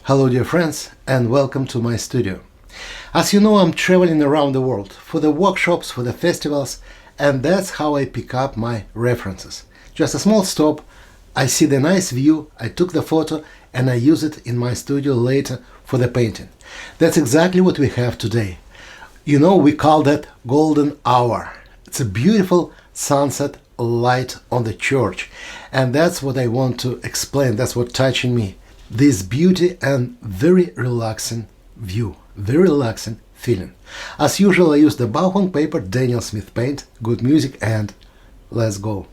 Hello dear friends and welcome to my studio. As you know, I'm traveling around the world for the workshops, for the festivals, and that's how I pick up my references. Just a small stop, I see the nice view, I took the photo and I use it in my studio later for the painting. That's exactly what we have today. You know, we call that golden hour. It's a beautiful sunset light on the church, and that's what I want to explain. That's what touching me. This beauty and very relaxing view, very relaxing feeling. As usual, I use the Baohong paper, Daniel Smith paint, good music, and let's go.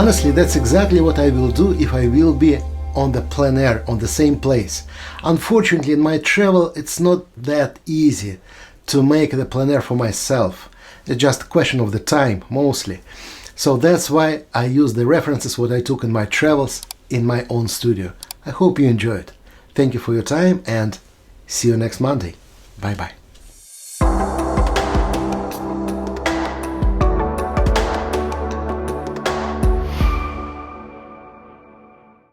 Honestly, that's exactly what I will do if I will be on the plein air, on the same place. Unfortunately, in my travel, it's not that easy to make the plein air for myself. It's just a question of the time, mostly. So that's why I use the references what I took in my travels in my own studio. I hope you enjoyed. Thank you for your time and see you next Monday. Bye bye.